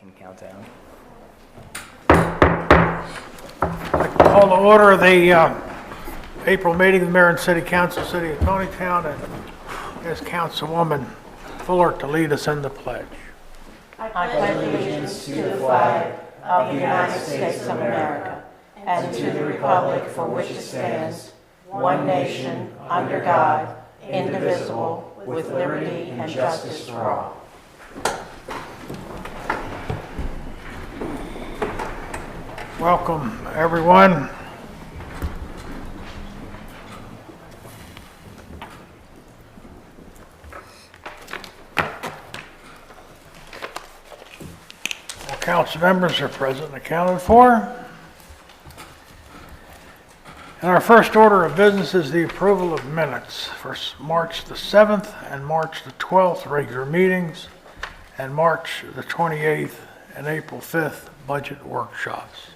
can count down. I call to order the April meeting of the Mayor and City Council, City of Taneytown, and ask Councilwoman Fuller to lead us in the pledge. I pledge allegiance to the flag of the United States of America and to the republic for which it stands, one nation, under God, indivisible, with liberty and justice for all. Welcome, everyone. All council members are present and accounted for. And our first order of business is the approval of minutes for March the 7th and March the 12th regular meetings, and March the 28th and April 5th budget workshops.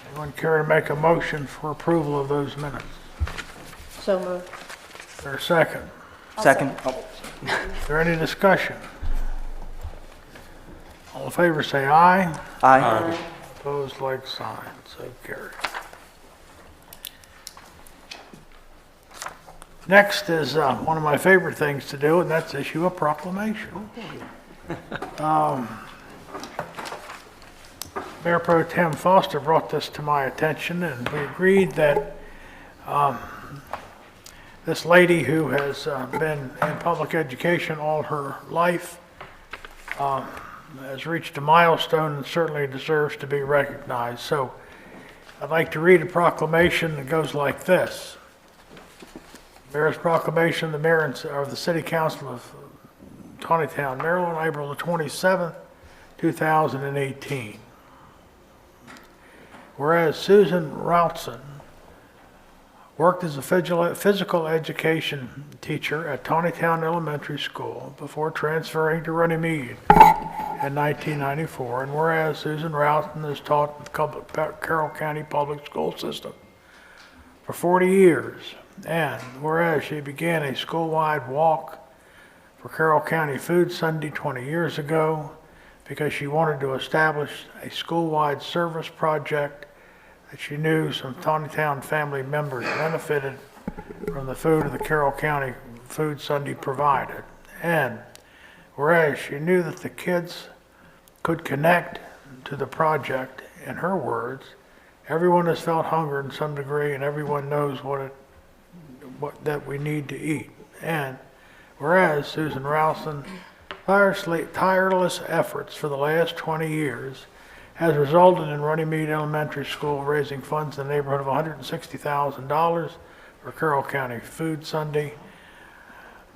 Anyone care to make a motion for approval of those minutes? So moved. Is there a second? Second. Is there any discussion? All in favor say aye. Aye. Opposed, like sign. So carried. Next is one of my favorite things to do, and that's issue a proclamation. Mayor Pro Tem Foster brought this to my attention, and we agreed that this lady who has been in public education all her life has reached a milestone and certainly deserves to be recognized. So I'd like to read a proclamation that goes like this. Mayor's proclamation of the Mayor of the City Council of Taneytown, Maryland, April the 27th, 2018. Whereas Susan Routson worked as a physical education teacher at Taneytown Elementary School before transferring to Runnymede in 1994, and whereas Susan Routson has taught the Carroll County Public School System for 40 years, and whereas she began a school-wide walk for Carroll County Food Sunday 20 years ago because she wanted to establish a school-wide service project that she knew some Taneytown family members benefited from the food of the Carroll County Food Sunday provided. And whereas she knew that the kids could connect to the project, in her words, everyone has felt hunger in some degree and everyone knows that we need to eat. And whereas Susan Ralston tireless efforts for the last 20 years has resulted in Runnymede Elementary School raising funds in the neighborhood of $160,000 for Carroll County Food Sunday,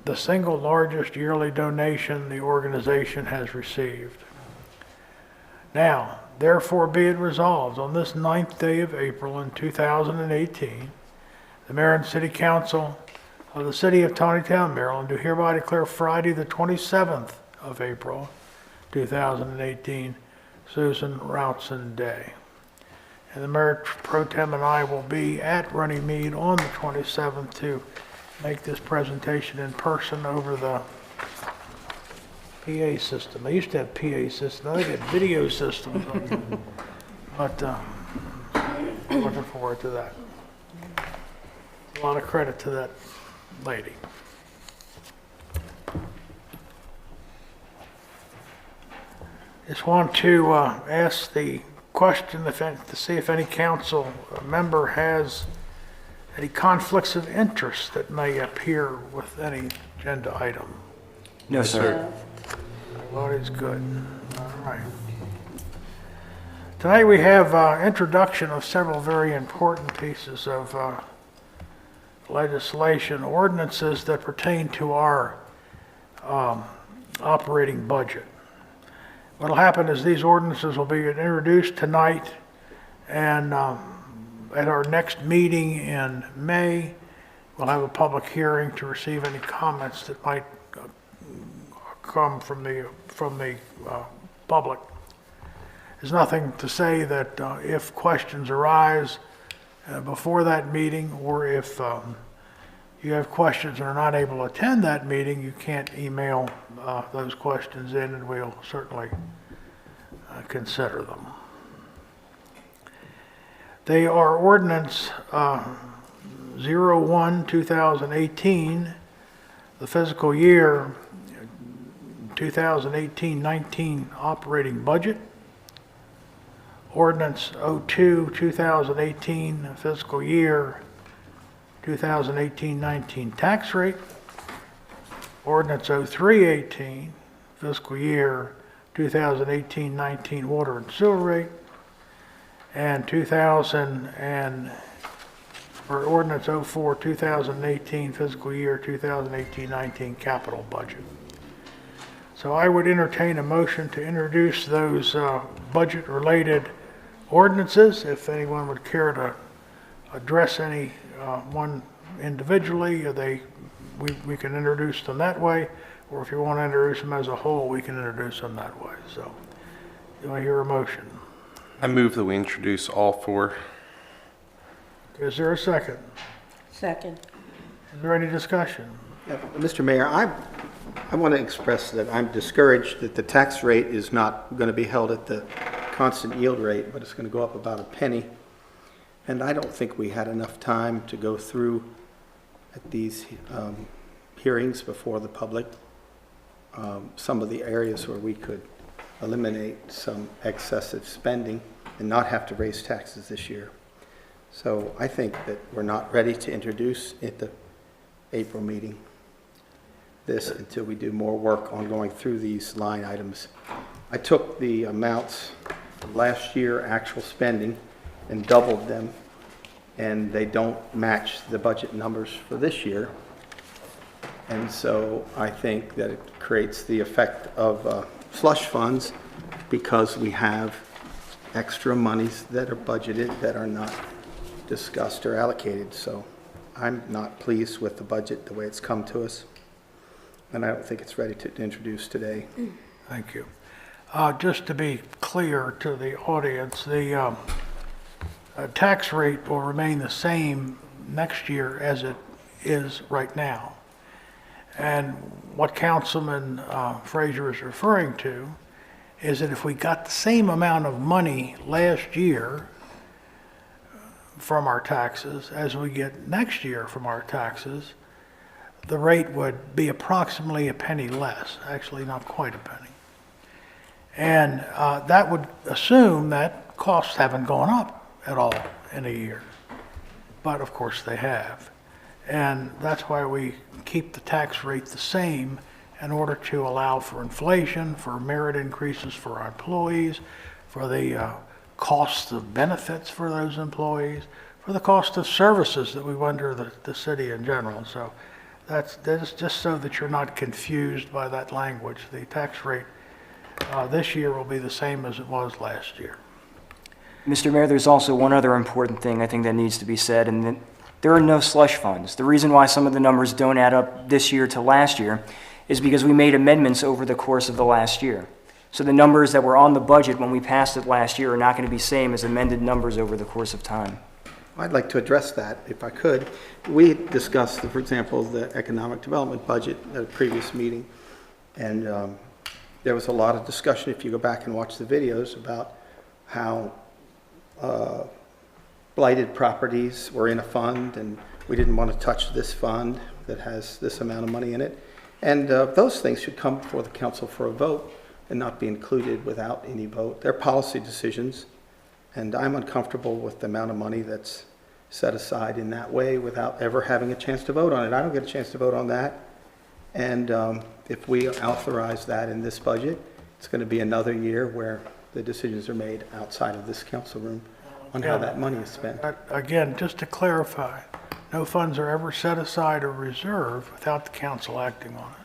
the single largest yearly donation the organization has received. Now, therefore be it resolved on this 9th day of April in 2018, the Mayor and City Council of the City of Taneytown, Maryland, do hereby declare Friday the 27th of April 2018 Susan Routson Day. And the Mayor Pro Tem and I will be at Runnymede on the 27th to make this presentation in person over the PA system. I used to have PA systems. I think I had video systems. But I'm looking forward to that. A lot of credit to that lady. Just want to ask the question to see if any council member has any conflicts of interest that may appear with any agenda item. No, sir. Everybody's good. All right. Tonight we have introduction of several very important pieces of legislation, ordinances that pertain to our operating budget. What will happen is these ordinances will be introduced tonight, and at our next meeting in May, we'll have a public hearing to receive any comments that might come from the public. There's nothing to say that if questions arise before that meeting, or if you have questions and are not able to attend that meeting, you can't email those questions in, and we'll certainly consider them. They are ordinance 01-2018, the fiscal year 2018-19 operating budget. Ordinance 02-2018, fiscal year 2018-19 tax rate. Ordinance 03-18, fiscal year 2018-19 water and sewer rate. And ordinance 04-2018, fiscal year 2018-19 capital budget. So I would entertain a motion to introduce those budget-related ordinances. If anyone would care to address any one individually, we can introduce them that way, or if you want to introduce them as a whole, we can introduce them that way. So, do I hear a motion? I move that we introduce all four. Is there a second? Second. Is there any discussion? Mr. Mayor, I want to express that I'm discouraged that the tax rate is not going to be held at the constant yield rate, but it's going to go up about a penny. And I don't think we had enough time to go through at these hearings before the public some of the areas where we could eliminate some excessive spending and not have to raise taxes this year. So I think that we're not ready to introduce at the April meeting this until we do more work on going through these line items. I took the amounts of last year actual spending and doubled them, and they don't match the budget numbers for this year. And so I think that it creates the effect of slush funds because we have extra monies that are budgeted that are not discussed or allocated. So I'm not pleased with the budget the way it's come to us, and I don't think it's ready to introduce today. Thank you. Just to be clear to the audience, the tax rate will remain the same next year as it is right now. And what Councilman Frazier is referring to is that if we got the same amount of money last year from our taxes as we get next year from our taxes, the rate would be approximately a penny less, actually not quite a penny. And that would assume that costs haven't gone up at all in a year. But of course they have. And that's why we keep the tax rate the same in order to allow for inflation, for merit increases for our employees, for the cost of benefits for those employees, for the cost of services that we render the city in general. So that's just so that you're not confused by that language. The tax rate this year will be the same as it was last year. Mr. Mayor, there's also one other important thing I think that needs to be said, and that there are no slush funds. The reason why some of the numbers don't add up this year to last year is because we made amendments over the course of the last year. So the numbers that were on the budget when we passed it last year are not going to be same as amended numbers over the course of time. I'd like to address that if I could. We discussed, for example, the economic development budget at a previous meeting, and there was a lot of discussion, if you go back and watch the videos, about how blighted properties were in a fund, and we didn't want to touch this fund that has this amount of money in it. And those things should come before the council for a vote and not be included without any vote. They're policy decisions, and I'm uncomfortable with the amount of money that's set aside in that way without ever having a chance to vote on it. I don't get a chance to vote on that. And if we authorize that in this budget, it's going to be another year where the decisions are made outside of this council room on how that money is spent. Again, just to clarify, no funds are ever set aside or reserved without the council acting on it.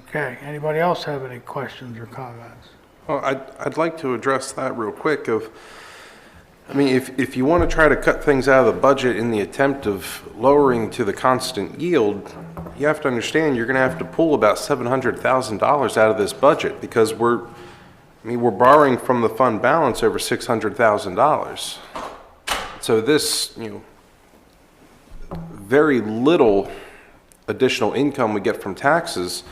Okay, anybody else have any questions or comments? Well, I'd like to address that real quick. I mean, if you want to try to cut things out of the budget in the attempt of lowering to the constant yield, you have to understand you're going to have to pull about $700,000 out of this budget because we're borrowing from the fund balance over $600,000. So this, very little additional income we get from taxes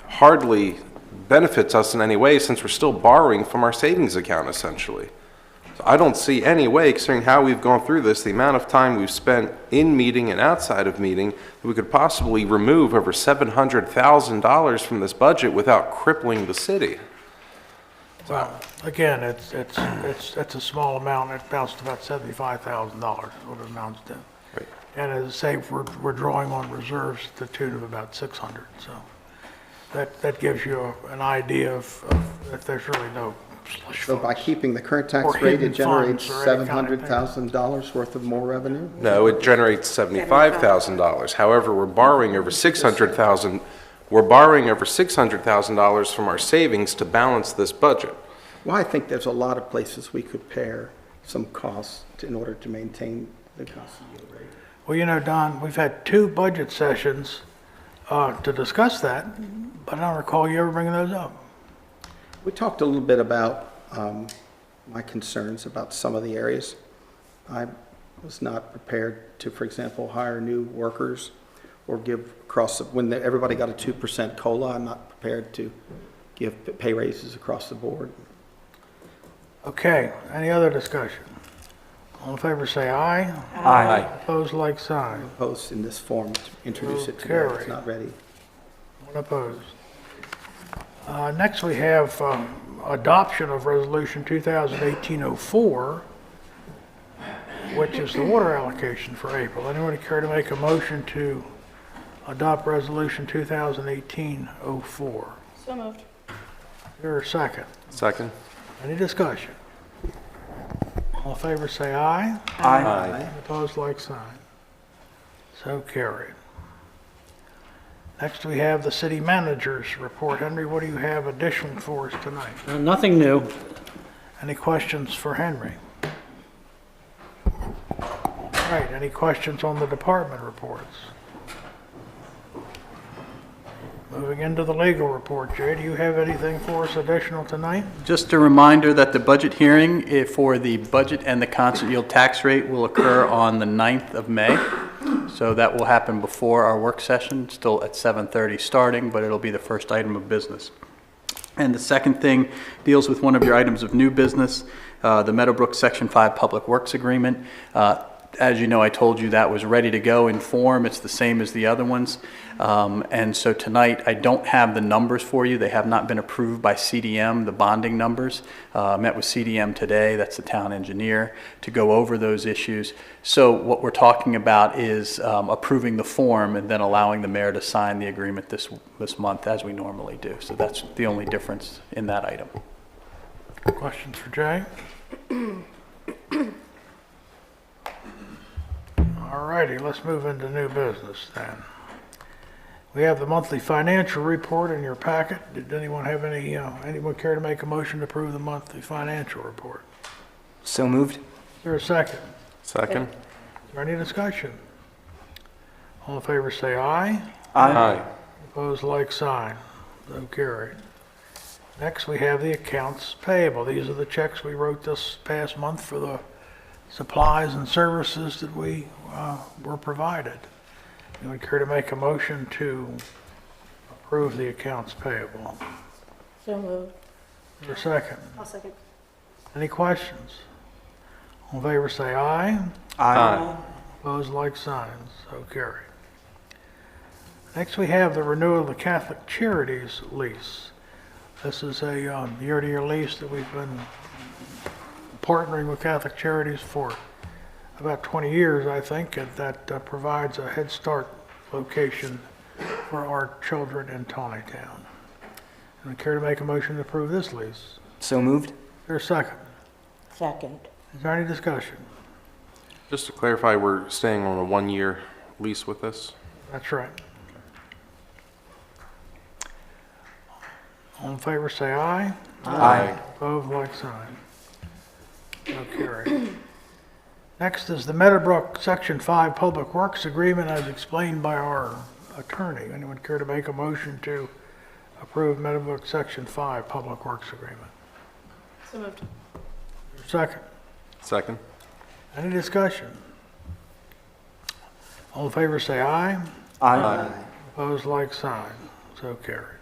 hardly benefits us in any way since we're still borrowing from our savings account essentially. So I don't see any way, considering how we've gone through this, the amount of time we've spent in meeting and outside of meeting, that we could possibly remove over $700,000 from this budget without crippling the city. Well, again, it's a small amount. It amounts to about $75,000, what it amounts to. Right. And as I say, we're drawing on reserves to the tune of about 600, so that gives you an idea of if there's really no slush So by funds. keeping the current tax Or rate, hidden it generates funds or any kind of thing. $700,000 worth of more revenue? No, it generates $75,000. However, we're borrowing over $600,000. We're borrowing over $600,000 from our savings to balance this budget. Well, I think there's a lot of places we could pare some costs in order to maintain the constant yield rate. Well, you know, Don, we've had 2 budget sessions to discuss that, but I don't recall you ever bringing those up. We talked a little bit about my concerns about some of the areas. I was not prepared to, for example, hire new workers or give when everybody got a 2% COLA, I'm not prepared to give pay raises across the board. Okay, any other discussion? All in favor, say aye. Aye. Opposed, like sign. Opposed in this form, to introduce it today, Carry. it's not ready. One opposed. Next, we have adoption of Resolution 2018-04, which is the water allocation for April. Anyone care to make a motion to adopt Resolution 2018-04? So moved. Is there a second? Second? Any discussion? All in favor, say aye. Aye. Opposed, like sign. So carried. Next, we have the city manager's report. Henry, what do you have additional for us tonight? Nothing new. Any questions for Henry? All right, any questions on the department reports? Moving into the legal report, Jay, do you have anything for us additional tonight? Just a reminder that the budget hearing for the budget and the constant yield tax rate will occur on the 9th of May. So that will happen before our work session, still at 7:30 starting, but it'll be the first item of business. And the second thing deals with one of your items of new business, the Meadowbrook Section 5 Public Works Agreement. As you know, I told you that was ready to go in form. It's the same as the other ones. And so tonight, I don't have the numbers for you. They have not been approved by CDM, the bonding numbers. I met with CDM today, that's the town engineer, to go over those issues. So what we're talking about is approving the form and then allowing the mayor to sign the agreement this month as we normally do. So that's the only difference in that item. Questions for Jay? All righty, let's move into new business then. We have the monthly financial report in your packet. Did anyone have anyone care to make a motion to approve the monthly financial report? So moved. Is there a second? Second? Is there any discussion? All in favor say aye. Aye. Opposed, like sign. So carried. Next, we have the accounts payable. These are the checks we wrote this past month for the supplies and services that we were provided. Anyone care to make a motion to approve the accounts payable? So moved. Is there a second? I'll second. Any questions? All in favor say aye. Aye. Opposed, like signs. So carried. Next, we have the renewal of the Catholic Charities lease. This is a year-to-year lease that we've been partnering with Catholic Charities for about 20 years, I think, and that provides a Head Start location for our children in Taneytown. And I care to make a motion to approve this lease. So moved. Is there a second? Second. Is there any discussion? Just to clarify, we're staying on a 1-year lease with this? That's right. All in favor, say aye. Aye. Opposed, like sign. So carried. Next is the Meadowbrook Section 5 Public Works Agreement as explained by our attorney. Anyone care to make a motion to approve Meadowbrook Section 5 Public Works Agreement? So moved. Second. Second? Any discussion? All in favor say aye. Aye. Opposed, like sign. So carried.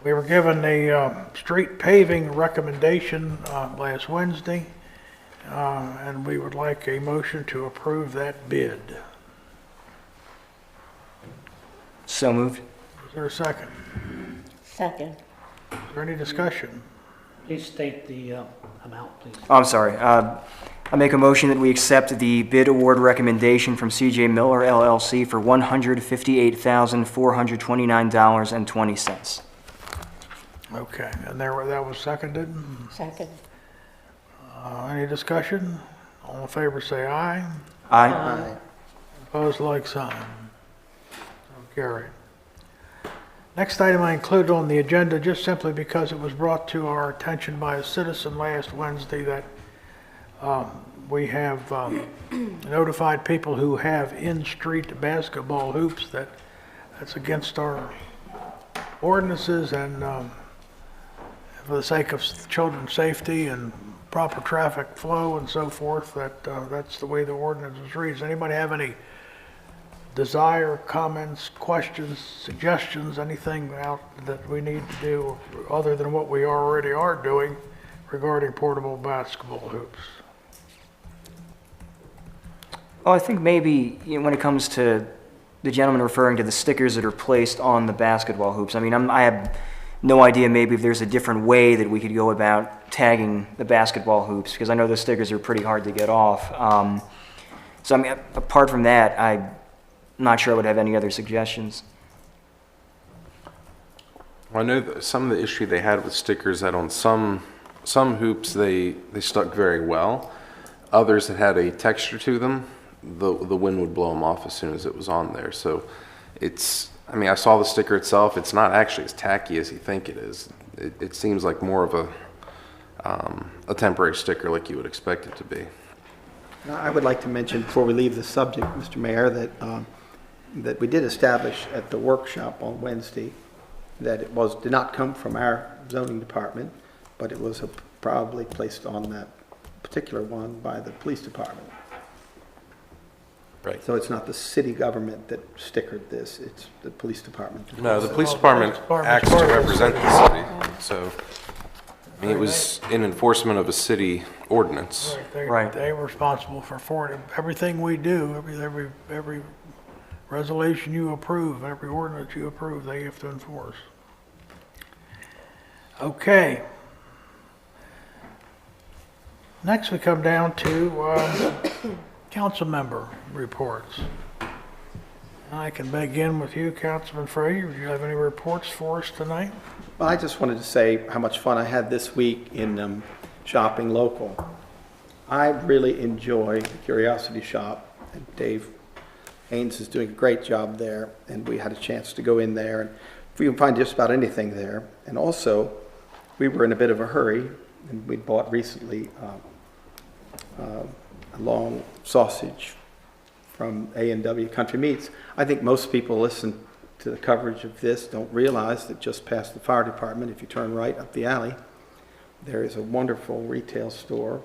We were given the street paving recommendation last Wednesday, and we would like a motion to approve that bid. So moved. Is there a second? Second. Is there any discussion? Please state the amount, please. Oh, I'm sorry. I make a motion that we accept the bid award recommendation from CJ Miller LLC for $158,429.20. Okay, and that was seconded. Second. Any discussion? All in favor say aye. Aye. Opposed, like sign. So carried. Next item I included on the agenda just simply because it was brought to our attention by a citizen last Wednesday that we have notified people who have in-street basketball hoops that's against our ordinances and for the sake of children's safety and proper traffic flow and so forth, that's the way the ordinance reads. Anybody have any desire, comments, questions, suggestions, anything out that we need to do other than what we already are doing regarding portable basketball hoops? Well, I think maybe when it comes to the gentleman referring to the stickers that are placed on the basketball hoops, I mean, I have no idea maybe if there's a different way that we could go about tagging the basketball hoops, because I know those stickers are pretty hard to get off. So, I mean, apart from that, I'm not sure I would have any other suggestions. I know that some of the issue they had with stickers that on some hoops they stuck very well. Others that had a texture to them, the wind would blow them off as soon as it was on there. So I mean, I saw the sticker itself. It's not actually as tacky as you think it is. It seems like more of a temporary sticker like you would expect it to be. Now, I would like to mention, before we leave the subject, Mr. Mayor, that we did establish at the workshop on Wednesday that it did not come from our zoning department, but it was probably placed on that particular one by the police department. Right. So it's not the city government that stickered this, it's the police department. No, the police department acts to represent the city. So, I mean, it was in enforcement of a city ordinance. Right. They're responsible for everything we do, every resolution you approve, every ordinance you approve, they have to enforce. Okay. Next, we come down to council member reports. I can begin with you, Councilman Frazier. Do you have any reports for us tonight? Well, I just wanted to say how much fun I had this week in shopping local. I really enjoy the Curiosity Shop, and Dave Haynes is doing a great job there, and we had a chance to go in there, and we can find just about anything there. And also, we were in a bit of a hurry, and we bought recently a long sausage from A&W Country Meats. I think most people listen to the coverage of this don't realize that just past the fire department, if you turn right up the alley, there is a wonderful retail store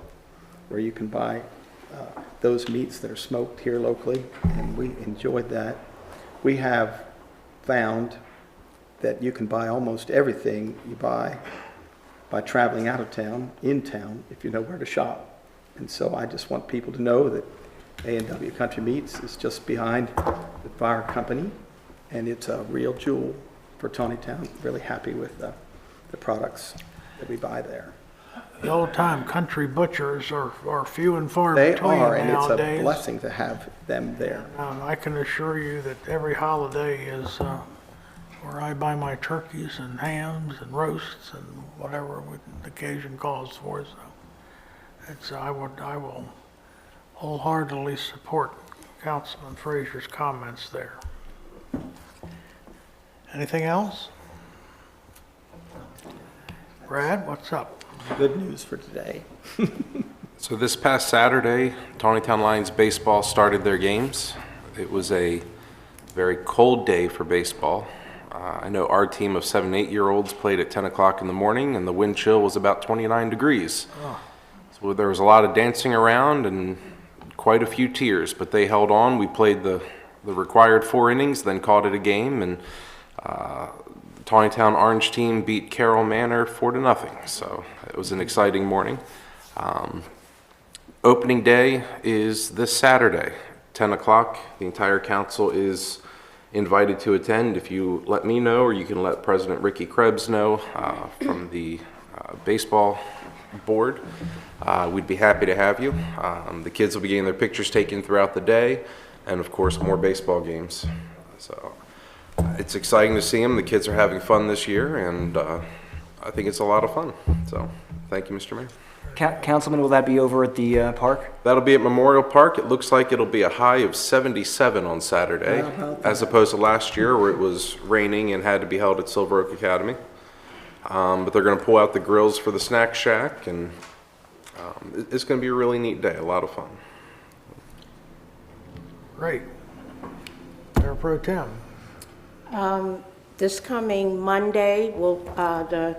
where you can buy those meats that are smoked here locally, and we enjoyed that. We have found that you can buy almost everything you buy by traveling out of town, in town, if you know where to shop. And so I just want people to know that A&W Country Meats is just behind the fire company, and it's a real jewel for Taneytown. Really happy with the products that we buy there. The old-time country butchers are few and far They between are, and it's nowadays. a blessing to have them there. I can assure you that every holiday is where I buy my turkeys and hams and roasts and whatever the occasion calls for. So I will wholeheartedly support Councilman Frazier's comments there. Anything else? Brad, what's up? Good news for today. So this past Saturday, Taneytown Lions baseball started their games. It was a very cold day for baseball. I know our team of 7 and 8-year-olds played at 10 o'clock in the morning, and the wind chill was about 29 degrees. So there was a lot of dancing around and quite a few tears, but they held on. We played the required 4 innings, then called it a game, and Taneytown Orange team beat Carroll Manor 4-0, so it was an exciting morning. Opening day is this Saturday, 10 o'clock. The entire council is invited to attend. If you let me know, or you can let President Ricky Krebs know from the baseball board, we'd be happy to have you. The kids will be getting their pictures taken throughout the day, and of course more baseball games. So it's exciting to see them. The kids are having fun this year, and I think it's a lot of fun. So thank you, Mr. Mayor. Councilman, will that be over at the park? That'll be at Memorial Park. It looks like it'll be a high of 77 on Saturday, as opposed to last year where it was raining and had to be held at Silver Oak Academy. But they're going to pull out the grills for the snack shack, and it's going to be a really neat day, a lot of fun. Great. Mayor Pro Tem. This coming Monday, the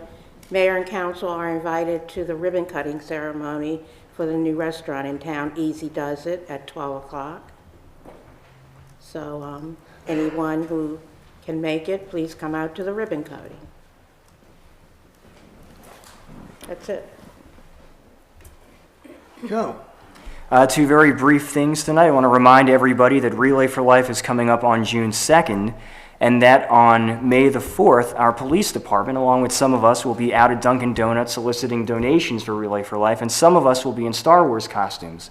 mayor and council are invited to the ribbon cutting ceremony for the new restaurant in town, Easy Does It, at 12 o'clock. So anyone who can make it, please come out to the ribbon cutting. That's it. Joe. Two very brief things tonight. I want to remind everybody that Relay for Life is coming up on June 2nd, and that on May the 4th, our police department, along with some of us, will be out at Dunkin' Donuts soliciting donations for Relay for Life, and some of us will be in Star Wars costumes.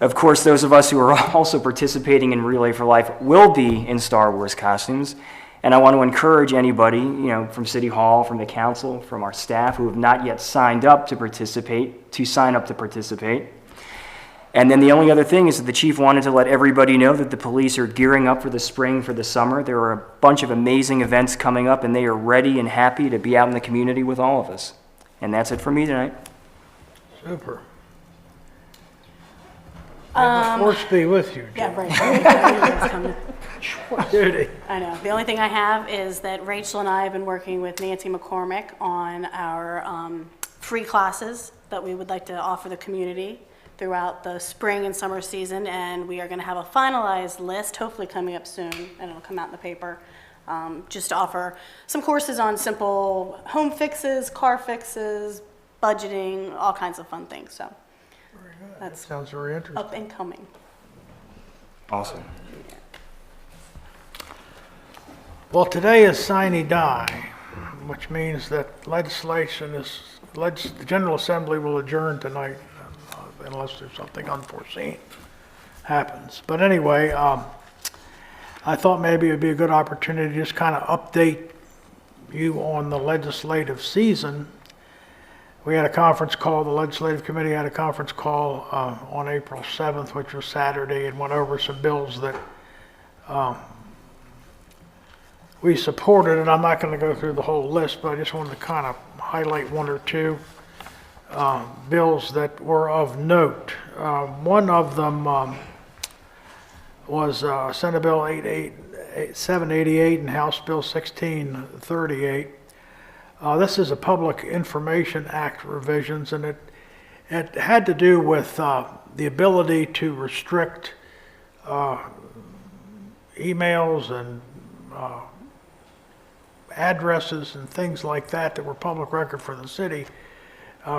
Of course, those of us who are also participating in Relay for Life will be in Star Wars costumes, and I want to encourage anybody, from City Hall, from the council, from our staff who have not yet signed up to participate, to sign up to participate. And then the only other thing is that the chief wanted to let everybody know that the police are gearing up for the spring, for the summer. There are a bunch of amazing events coming up, and they are ready and happy to be out in the community with all of us. And that's it for me tonight. Super. May the force be with you, Joe. Yeah, right. Judy. I know. The only thing I have is that Rachel and I have been working with Nancy McCormick on our free classes that we would like to offer the community throughout the spring and summer season, and we are going to have a finalized list, hopefully coming up soon, and it'll come out in the paper, just to offer some courses on simple home fixes, car fixes, budgeting, all kinds of fun things. So That that's sounds very interesting. up and coming. Awesome. Well, today is sine die, which means that the General Assembly will adjourn tonight unless there's something unforeseen happens. But anyway, I thought maybe it'd be a good opportunity to just kind of update you on the legislative season. We had a conference call, the Legislative Committee had a conference call on April 7th, which was Saturday, and went over some bills that we supported, and I'm not going to go through the whole list, but I just wanted to kind of highlight one or two bills that were of note. One of them was Senate Bill 788 and House Bill 1638. This is a Public Information Act revisions, and it had to do with the ability to restrict emails and addresses and things like that that were public record for the city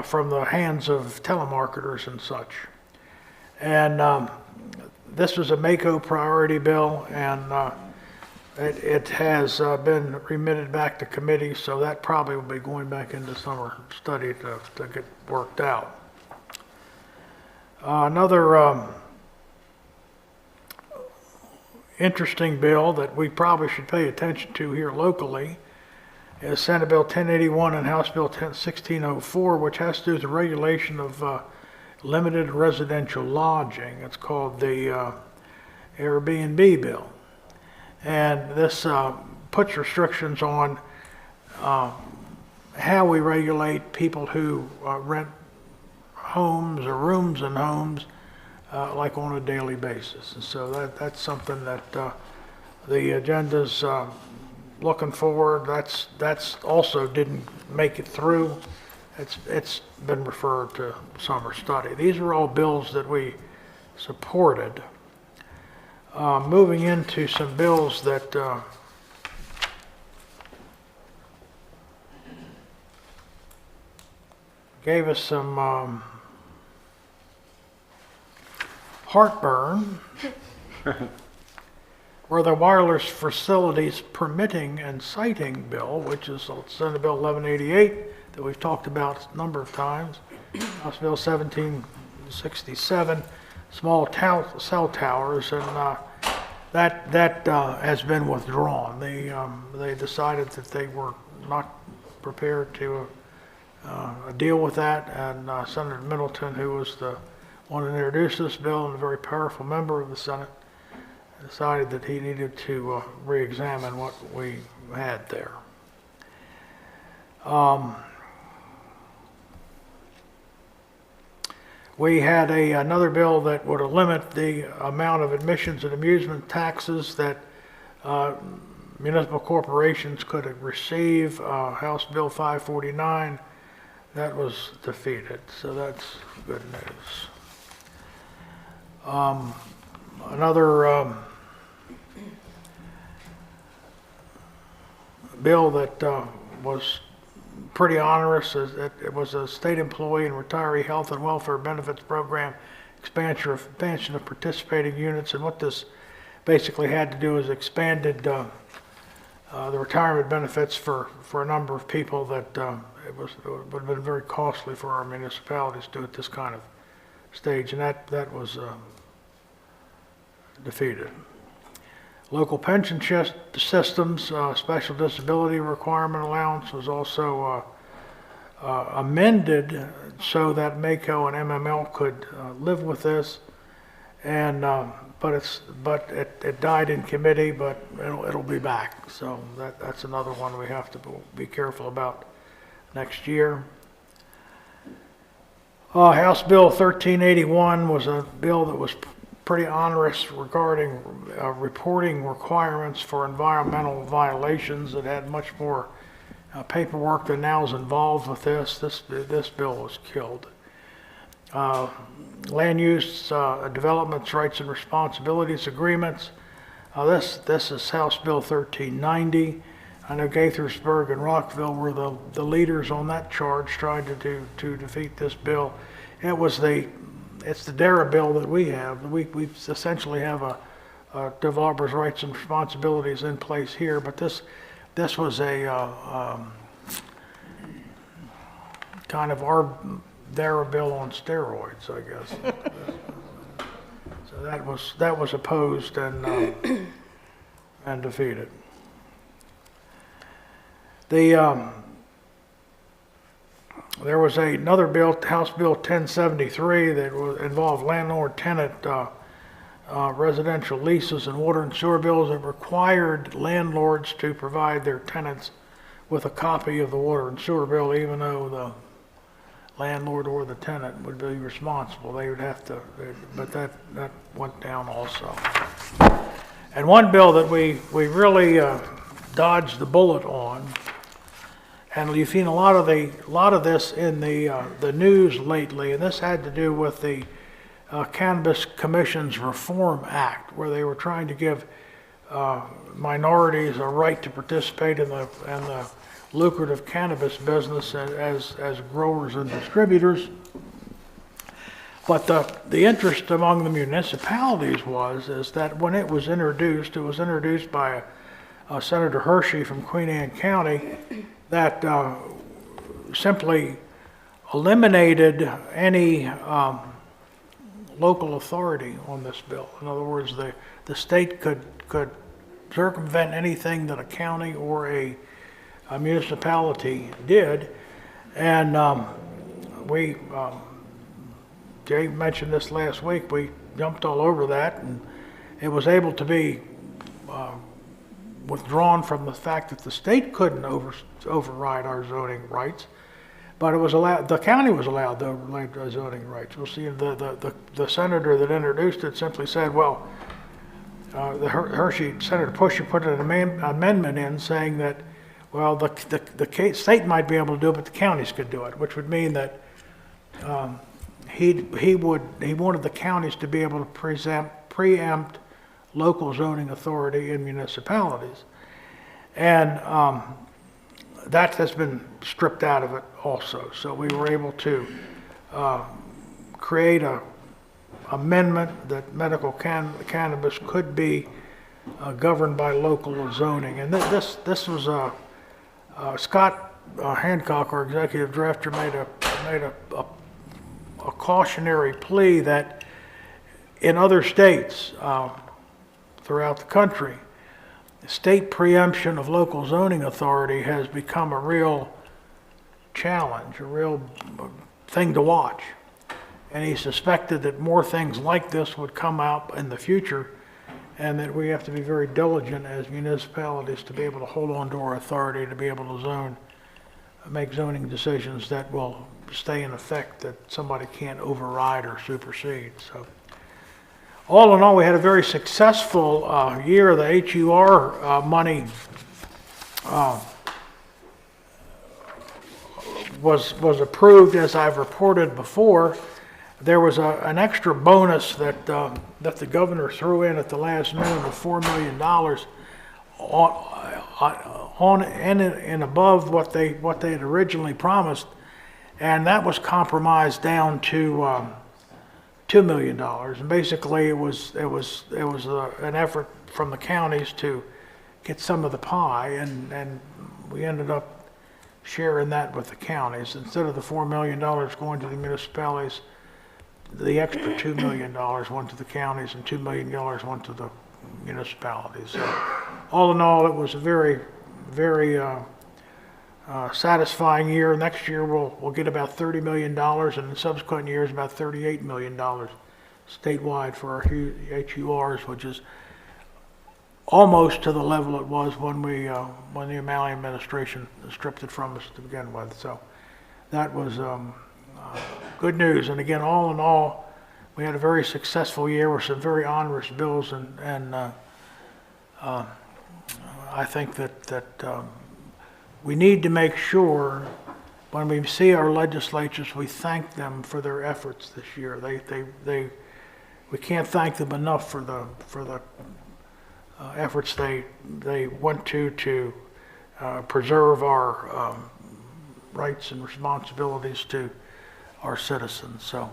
from the hands of telemarketers and such. And this was a MACO priority bill, and it has been remitted back to committee, so that probably will be going back into summer study to get worked out. Another interesting bill that we probably should pay attention to here locally is Senate Bill 1081 and House Bill 1604, which has to do with the regulation of limited residential lodging. It's called the Airbnb bill. And this puts restrictions on how we regulate people who rent homes or rooms in homes like on a daily basis. And so that's something that the agenda's looking forward. That's also didn't make it through. It's been referred to summer study. These are all bills that we supported. Moving into some bills that gave us some heartburn were the wireless facilities permitting and siting bill, which is Senate Bill 1188 that we've talked about a number of times, House Bill 1767, small cell towers, and that has been withdrawn. They decided that they were not prepared to deal with that, and Senator Middleton, who was the one that introduced this bill and a very powerful member of the Senate, decided that he needed to re-examine what we had there. We had another bill that would limit the amount of admissions and amusement taxes that municipal corporations could receive, House Bill 549. That was defeated, so that's good news. Another bill that was pretty onerous is that it was a state employee and retiree health and welfare benefits program expansion of participating units, and what this basically had to do is expanded the retirement benefits for a number of people that it would have been very costly for our municipalities to do at this kind of stage, and that was defeated. Local pension systems, special disability requirement allowance was also amended so that MACO and MML could live with this, and but it died in committee, but it'll be back. So that's another one we have to be careful about next year. House Bill 1381 was a bill that was pretty onerous regarding reporting requirements for environmental violations. It had much more paperwork than now is involved with this. This bill was killed. Land use developments, rights and responsibilities agreements. This is House Bill 1390. I know Gaithersburg and Rockville were the leaders on that charge, trying to defeat this bill. It's the DARA bill that we have. We essentially have a developer's rights and responsibilities in place here, but this was a kind of our DARA bill on steroids, I guess. So that was opposed and defeated. There was another bill, House Bill 1073, that involved landlord-tenant residential leases and water and sewer bills that required landlords to provide their tenants with a copy of the water and sewer bill, even though the landlord or the tenant would be responsible. They would have to, but that went down also. And one bill that we really dodged the bullet on, and you've seen a lot of this in the news lately, and this had to do with the Cannabis Commission's Reform Act, where they were trying to give minorities a right to participate in the lucrative cannabis business as growers and distributors. But the interest among the municipalities is that when it was introduced by Senator Hershey from Queen Anne County, that simply eliminated any local authority on this bill. In other words, the state could circumvent anything that a county or a municipality did, and Jay mentioned this last week. We jumped all over that, and it was able to be withdrawn from the fact that the state couldn't override our zoning rights, but it was allowed. The county was allowed to override our zoning rights. We'll see. The senator that introduced it simply said, "Well, Senator Pusher put an amendment in saying that, well, the state might be able to do it, but the counties could do it," which would mean that he wanted the counties to be able to preempt local zoning authority in municipalities. And that has been stripped out of it also. So we were able to create a amendment that medical cannabis could be governed by local zoning. And this was Scott Hancock, our executive director, made a cautionary plea that in other states throughout the country, state preemption of local zoning authority has become a real challenge, a real thing to watch. And he suspected that more things like this would come out in the future, and that we have to be very diligent as municipalities to be able to hold on to our authority, to be able to make zoning decisions that will stay in effect, that somebody can't override or supersede. So, all in all, we had a very successful year. The HUR money was approved, as I've reported before. There was an extra bonus that the governor threw in at the last minute of $4 million on and above what they had originally promised, and that was compromised down to $2 million. And basically, it was an effort from the counties to get some of the pie, and we ended up sharing that with the counties. Instead of the $4 million going to the municipalities, the extra $2 million went to the counties and $2 million went to the municipalities. So, all in all, it was a very, very satisfying year. Next year, we'll get about $30 million, and in subsequent years, about $38 million statewide for our HURs, which is almost to the level it was when the O'Malley administration stripped it from us to begin with. So that was good news. And again, all in all, we had a very successful year with some very onerous bills, and I think that we need to make sure when we see our legislatures, we thank them for their efforts this year. We can't thank them enough for the efforts they went to preserve our rights and responsibilities to our citizens. So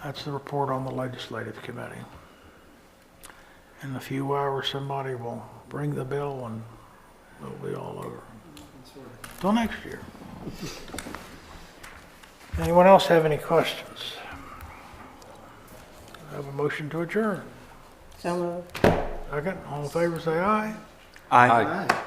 that's the report on the legislative committee. In a few hours, somebody will bring the bill and it'll be all over. Till next year. Anyone else have any questions? I have a motion to adjourn. So moved. Second, all in favor say aye. Aye.